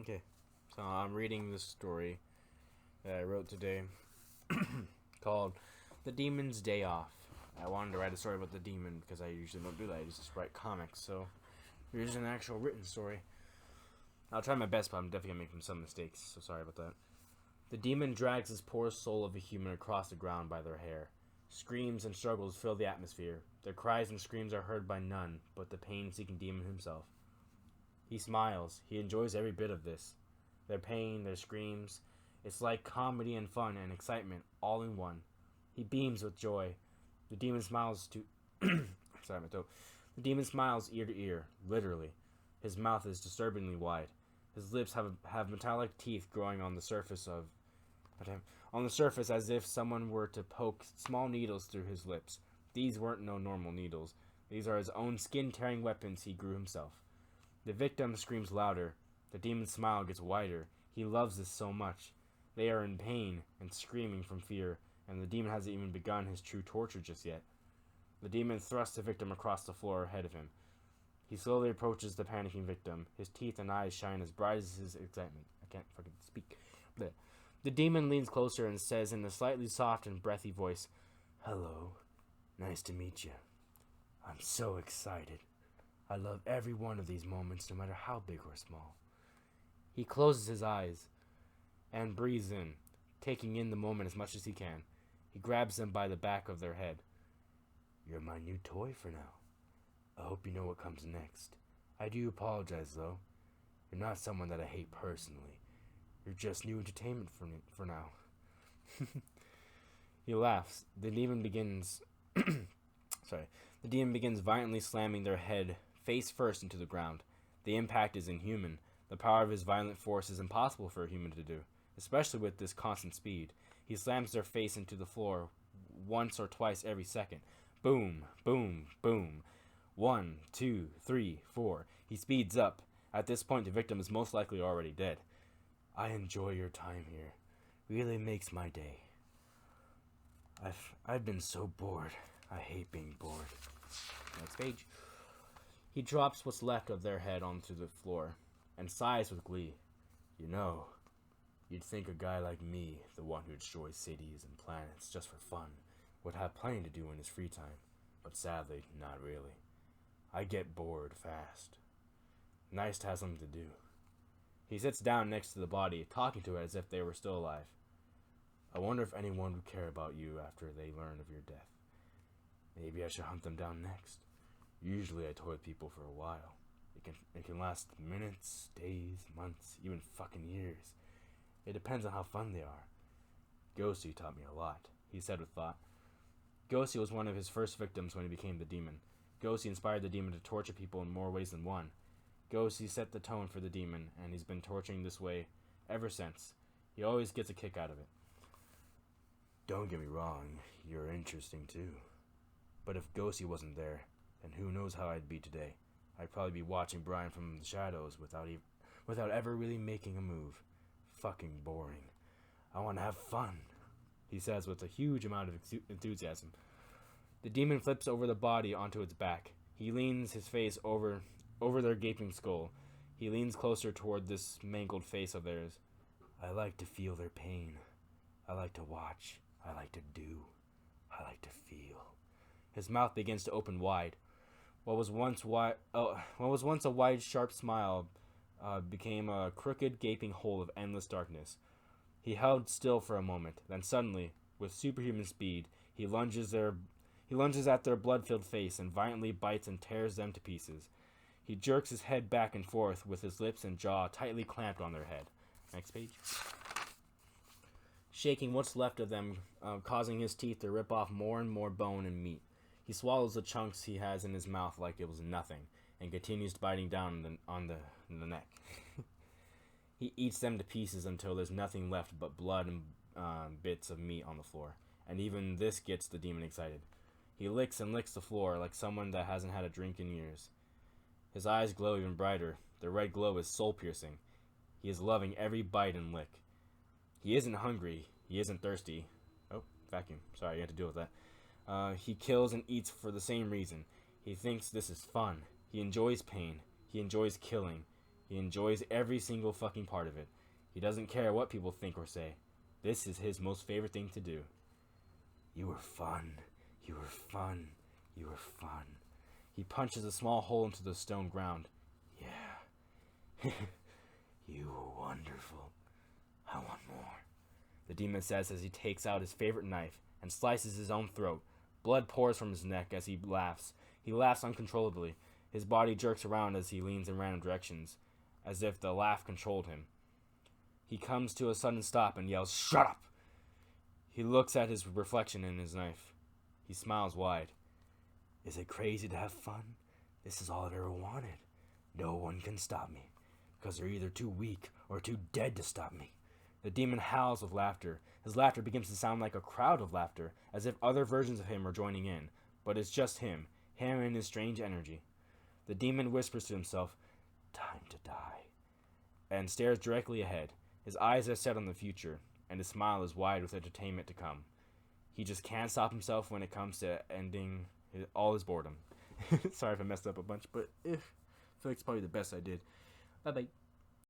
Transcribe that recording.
Okay, so I'm reading this story that I wrote today called The Demon's Day Off. I wanted to write a story about the demon because I usually don't do that. I just write comics, so here's an actual written story. I'll try my best, but I'm definitely making some mistakes, so sorry about that. The demon drags his poor soul of a human across the ground by their hair. Screams and struggles fill the atmosphere. Their cries and screams are heard by none but the pain-seeking demon himself. He smiles. He enjoys every bit of this. Their pain, their screams. It's like comedy and fun and excitement all in one. He beams with joy. The demon smiles to sorry, my throat. The demon smiles ear to ear, literally. His mouth is disturbingly wide. His lips have metallic teeth growing on the surface as if someone were to poke small needles through his lips. These weren't no normal needles. These are his own skin-tearing weapons he grew himself. The victim screams louder. The demon's smile gets wider. He loves this so much. They are in pain and screaming from fear, and the demon hasn't even begun his true torture just yet. The demon thrusts the victim across the floor ahead of him. He slowly approaches the panicking victim. His teeth and eyes shine as bright as his excitement. I can't fucking speak. Blech. The demon leans closer and says in a slightly soft and breathy voice, "Hello. Nice to meet you. I'm so excited. I love every one of these moments, no matter how big or small." He closes his eyes and breathes in, taking in the moment as much as he can. He grabs them by the back of their head. "You're my new toy for now. I hope you know what comes next. I do apologize, though. You're not someone that I hate personally. You're just new entertainment for now." He laughs. The demon begins violently slamming their head face first into the ground. The impact is inhuman. The power of his violent force is impossible for a human to do, especially with this constant speed. He slams their face into the floor once or twice every second. Boom, boom, boom. 1, 2, 3, 4. He speeds up. At this point, the victim is most likely already dead. "I enjoy your time here. Really makes my day. I've been so bored. I hate being bored." Next page. He drops what's left of their head onto the floor and sighs with glee. "You know, you'd think a guy like me, the one who destroys cities and planets just for fun, would have plenty to do in his free time. But sadly, not really. I get bored fast. Nice to have something to do." He sits down next to the body, talking to it as if they were still alive. "I wonder if anyone would care about you after they learn of your death. Maybe I should hunt them down next. Usually I toy with people for a while. It can last minutes, days, months, even fucking years. It depends on how fun they are. Ghosty taught me a lot," he said with thought. Ghosty was one of his first victims when he became the demon. Ghosty inspired the demon to torture people in more ways than one. Ghosty set the tone for the demon, and he's been torturing this way ever since. He always gets a kick out of it. "Don't get me wrong, you're interesting too. But if Ghosty wasn't there, then who knows how I'd be today. I'd probably be watching Brian from the shadows without ever really making a move. Fucking boring. I want to have fun," he says with a huge amount of enthusiasm. The demon flips over the body onto its back. He leans his face over their gaping skull. He leans closer toward this mangled face of theirs. "I like to feel their pain. I like to watch. I like to do. I like to feel." His mouth begins to open wide. What was once a wide, sharp smile became a crooked, gaping hole of endless darkness. He held still for a moment. Then suddenly, with superhuman speed, he lunges at their blood-filled face and violently bites and tears them to pieces. He jerks his head back and forth with his lips and jaw tightly clamped on their head. Next page. Shaking what's left of them, causing his teeth to rip off more and more bone and meat. He swallows the chunks he has in his mouth like it was nothing, and continues biting down on the neck. He eats them to pieces until there's nothing left but blood and bits of meat on the floor, and even this gets the demon excited. He licks and licks the floor like someone that hasn't had a drink in years. His eyes glow even brighter. The red glow is soul-piercing. He is loving every bite and lick. He isn't hungry. He isn't thirsty. Oh, vacuum. Sorry, you had to deal with that. He kills and eats for the same reason. He thinks this is fun. He enjoys pain. He enjoys killing. He enjoys every single fucking part of it. He doesn't care what people think or say. This is his most favorite thing to do. You were fun. You were fun. You were fun. He punches a small hole into the stone ground. Yeah. You were wonderful. I want more. The demon says as he takes out his favorite knife and slices his own throat. Blood pours from his neck as he laughs. He laughs uncontrollably. His body jerks around as he leans in random directions, as if the laugh controlled him. He comes to a sudden stop and yells, "Shut up!" He looks at his reflection in his knife. He smiles wide. Is it crazy to have fun? This is all I've ever wanted. No one can stop me, because they're either too weak or too dead to stop me. The demon howls with laughter. His laughter begins to sound like a crowd of laughter, as if other versions of him are joining in. But it's just him and his strange energy. The demon whispers to himself, "Time to die," and stares directly ahead. His eyes are set on the future, and his smile is wide with entertainment to come. He just can't stop himself when it comes to ending all his boredom. Sorry if I messed up a bunch, but I feel like it's probably the best I did. Bye-bye.